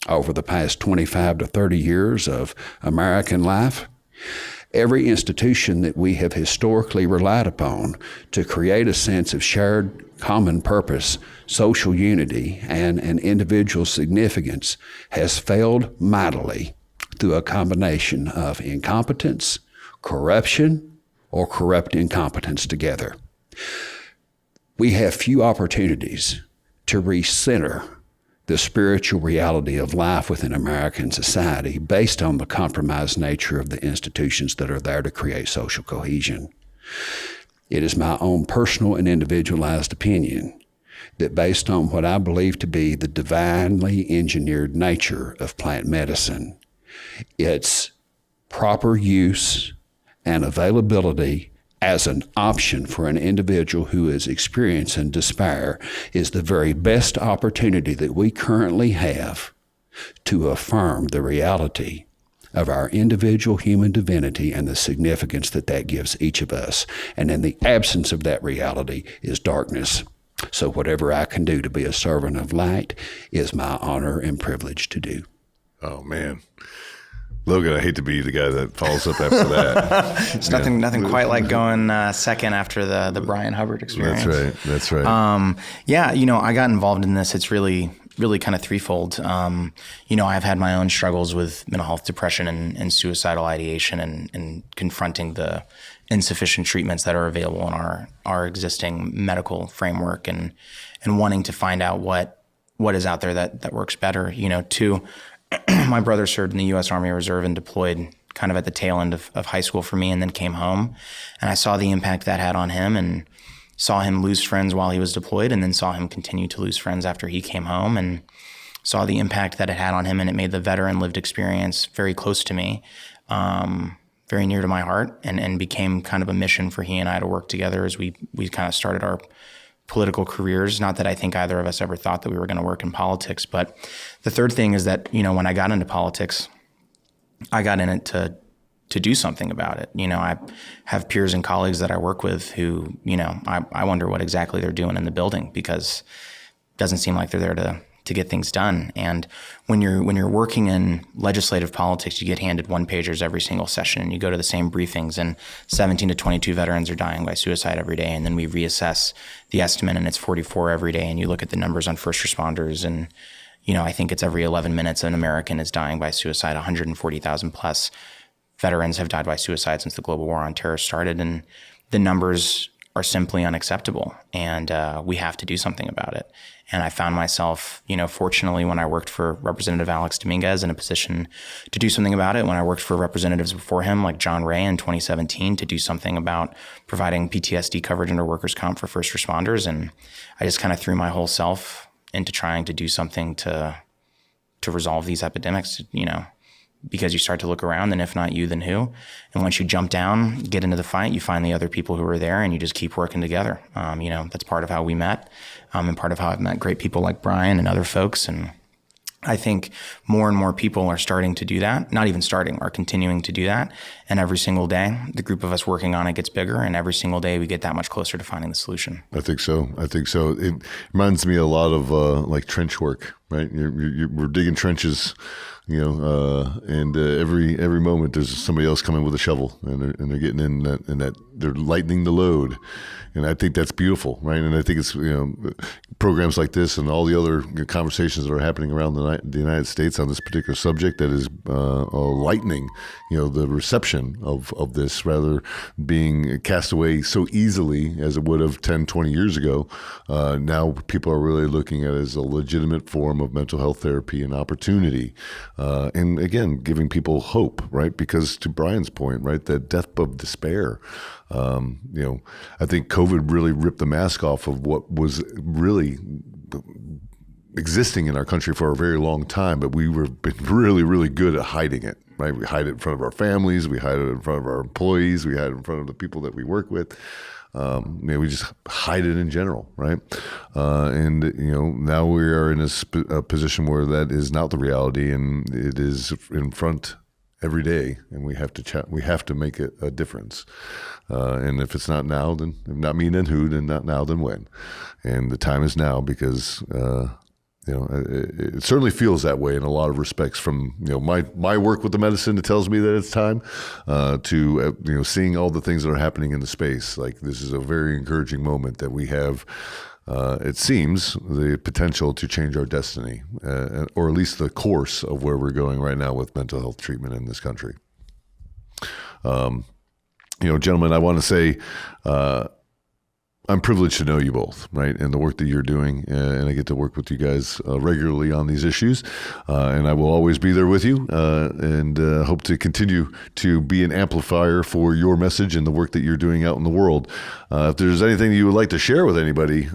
over the past 25 to 30 years of American life, every institution that we have historically relied upon to create a sense of shared common purpose, social unity, and an individual significance has failed mightily through a combination of incompetence, corruption, or corrupt incompetence together. We have few opportunities to recenter the spiritual reality of life within American society based on the compromised nature of the institutions that are there to create social cohesion. It is my own personal and individualized opinion that based on what I believe to be the divinely engineered nature of plant medicine, its proper use and availability as an option for an individual who is experiencing despair is the very best opportunity that we currently have to affirm the reality of our individual human divinity and the significance that that gives each of us. And in the absence of that reality is darkness. So whatever I can do to be a servant of light is my honor and privilege to do. Oh, man. Logan, I hate to be the guy that follows up after that. There's nothing quite like going second after the Bryan Hubbard experience. That's right. Yeah, I got involved in this. It's really kind of threefold. I've had my own struggles with mental health, depression, and suicidal ideation, and confronting the insufficient treatments that are available in our existing medical framework, and wanting to find out what is out there that works better. Two, my brother served in the U.S. Army Reserve and deployed kind of at the tail end of high school for me, and then came home. And I saw the impact that had on him, and saw him lose friends while he was deployed, and then saw him continue to lose friends after he came home, and saw the impact that it had on him. And it made the veteran lived experience very close to me, very near to my heart, and became kind of a mission for he and I to work together as we kind of started our political careers. Not that I think either of us ever thought that we were going to work in politics. But the third thing is that, when I got into politics, I got in it to do something about it. I have peers and colleagues that I work with who, I wonder what exactly they're doing in the building, because it doesn't seem like they're there to get things done. And when you're working in legislative politics, you get handed one-pagers every single session, and you go to the same briefings, and 17 to 22 veterans are dying by suicide every day. And then we reassess the estimate, and it's 44 every day. And you look at the numbers on first responders, and I think it's every 11 minutes an American is dying by suicide. 140,000 plus veterans have died by suicide since the global war on terror started. And the numbers are simply unacceptable. And we have to do something about it. And I found myself, fortunately, when I worked for Representative Alex Dominguez in a position to do something about it. When I worked for representatives before him, like John Ray in 2017, to do something about providing PTSD coverage under workers' comp for first responders. And I just kind of threw my whole self into trying to do something to resolve these epidemics, because you start to look around, and if not you, then who? And once you jump down, get into the fight, you find the other people who are there, and you just keep working together. That's part of how we met, and part of how I've met great people like Bryan and other folks. And I think more and more people are starting to do that, not even starting, are continuing to do that. And every single day, the group of us working on it gets bigger, and every single day we get that much closer to finding the solution. I think so. It reminds me a lot of like trench work, right? We're digging trenches, and every moment there's somebody else coming with a shovel, and they're getting in that they're lightening the load. And I think that's beautiful, right? And I think it's, programs like this and all the other conversations that are happening around the United States on this particular subject that is lightening, the reception of this, rather being cast away so easily as it would have 10, 20 years ago. Now people are really looking at it as a legitimate form of mental health therapy and opportunity. And again, giving people hope, right? Because to Bryan's point, right, that death of despair, I think COVID really ripped the mask off of what was really existing in our country for a very long time, but we were been really, really good at hiding it, right? We hide it in front of our families, we hide it in front of our employees, we hide it in front of the people that we work with. We just hide it in general, right? Now we are in a position where that is not the reality, and it is in front every day, and we have to make it a difference. And if it's not now, then if not me, then who? Then not now, then when? And the time is now, because it certainly feels that way in a lot of respects. From my work with the medicine that tells me that it's time, to seeing all the things that are happening in the space. Like, this is a very encouraging moment that we have. It seems the potential to change our destiny, or at least the course of where we're going right now with mental health treatment in this country. Gentlemen, I want to say, I'm privileged to know you both, right, and the work that you're doing, and I get to work with you guys regularly on these issues, and I will always be there with you, and hope to continue to be an amplifier for your message and the work that you're doing out in the world. If there's anything you would like to share with anybody,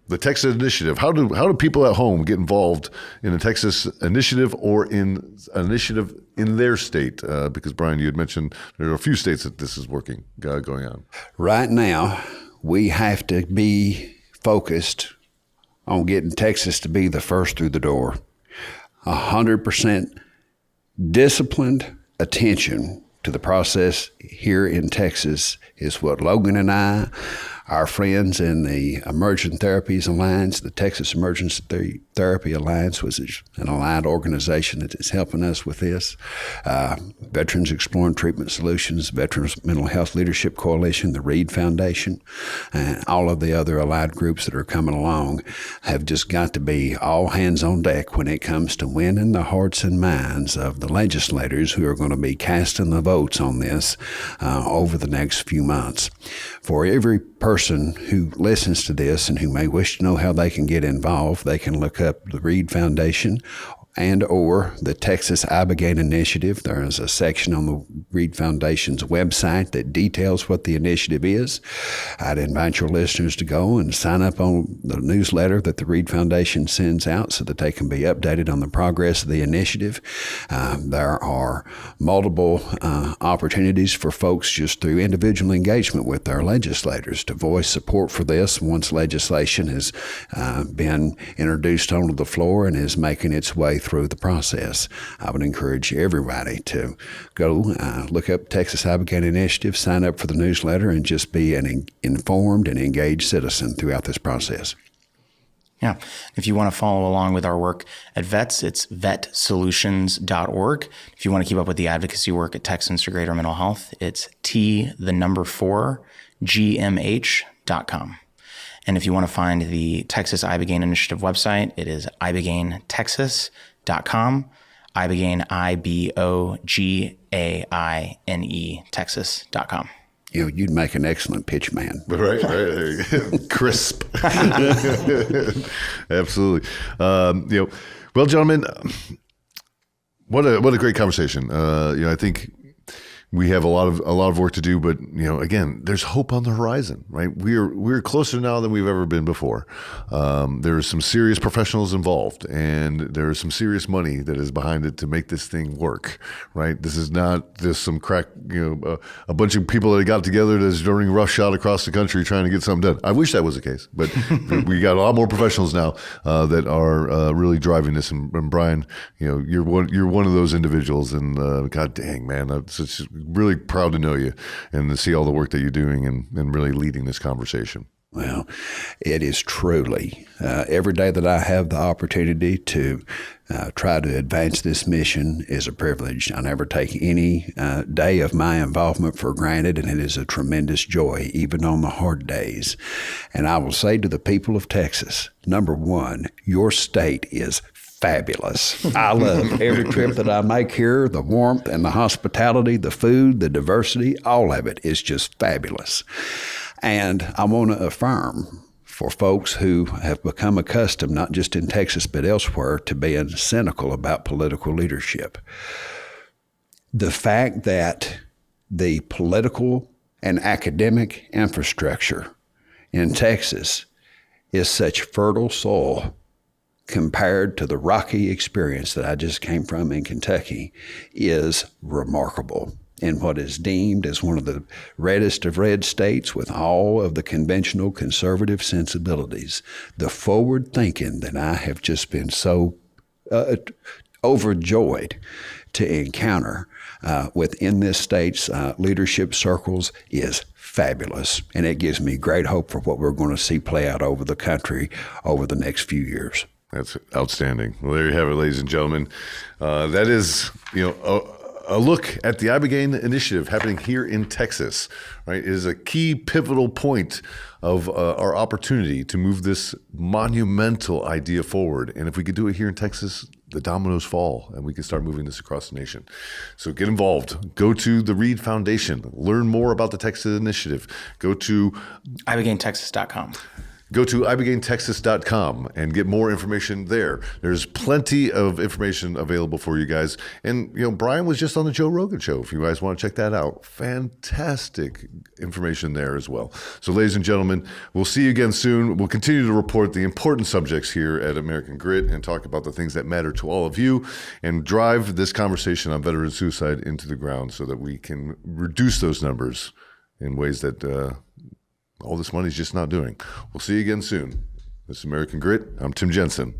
the Texas Initiative, how do people at home get involved in a Texas initiative or in an initiative in their state? Because Bryan, you had mentioned there are a few states that this is going on. Right now, we have to be focused on getting Texas to be the first through the door. 100% disciplined attention to the process here in Texas is what Logan and I, our friends in the Emergent Therapies Alliance, the Texas Emergency Therapy Alliance, was an allied organization that is helping us with this. Veterans Exploring Treatment Solutions, Veterans Mental Health Leadership Coalition, the REID Foundation, and all of the other allied groups that are coming along have just got to be all hands on deck when it comes to winning the hearts and minds of the legislators who are going to be casting the votes on this over the next few months. For every person who listens to this and who may wish to know how they can get involved, they can look up the REID Foundation and or the Texas Ibogaine Initiative. There is a section on the REID Foundation's website that details what the initiative is. I'd invite your listeners to go and sign up on the newsletter that the REID Foundation sends out so that they can be updated on the progress of the initiative. There are multiple opportunities for folks just through individual engagement with their legislators to voice support for this once legislation has been introduced onto the floor and is making its way through the process. I would encourage everybody to go look up Texas Ibogaine Initiative, sign up for the newsletter, and just be an informed and engaged citizen throughout this process. Yeah. If you want to follow along with our work at VETS, it's vetsolutions.org. If you want to keep up with the advocacy work at Texans for Greater Mental Health, it's T4GMH.com. And if you want to find the Texas Ibogaine Initiative website, it is ibogainetexas.com. Ibogaine, IBOGAINE, Texas.com. You'd make an excellent pitch man. Right. There you go. Crisp. Absolutely. Well, gentlemen, what a great conversation. I think we have a lot of work to do, but again, there's hope on the horizon, right? We're closer now than we've ever been before. There are some serious professionals involved, and there is some serious money that is behind it to make this thing work, right? This is not just some crack, a bunch of people that got together that's during roughshod across the country trying to get something done. I wish that was the case, but we got a lot more professionals now that are really driving this. And Bryan, you're one of those individuals, and God dang, man, it's really proud to know you and to see all the work that you're doing and really leading this conversation. Well, it is truly every day that I have the opportunity to try to advance this mission is a privilege. I never take any day of my involvement for granted, and it is a tremendous joy, even on the hard days. And I will say to the people of Texas, number one, your state is fabulous. I love every trip that I make here, the warmth and the hospitality, the food, the diversity, all of it is just fabulous. And I want to affirm for folks who have become accustomed, not just in Texas but elsewhere, to being cynical about political leadership. The fact that the political and academic infrastructure in Texas is such fertile soil compared to the rocky experience that I just came from in Kentucky is remarkable. In what is deemed as one of the reddest of red states with all of the conventional conservative sensibilities, the forward thinking that I have just been so overjoyed to encounter within this state's leadership circles is fabulous. And it gives me great hope for what we're going to see play out over the country over the next few years. That's outstanding. Well, there you have it, ladies and gentlemen. That is, a look at the Ibogaine Initiative happening here in Texas, right? It is a key pivotal point of our opportunity to move this monumental idea forward. And if we could do it here in Texas, the dominoes fall and we can start moving this across the nation. So get involved. Go to the REID Foundation. Learn more about the Texas Initiative. Go to ibogainetexas.com. Go to ibogainetexas.com and get more information there. There's plenty of information available for you guys. And, Bryan was just on the Joe Rogan show. If you guys want to check that out, fantastic information there as well. So, ladies and gentlemen, we'll see you again soon. We'll continue to report the important subjects here at American Grit and talk about the things that matter to all of you and drive this conversation on veteran suicide into the ground so that we can reduce those numbers in ways that all this money's just not doing. We'll see you again soon. This is American Grit. I'm Tim Jensen.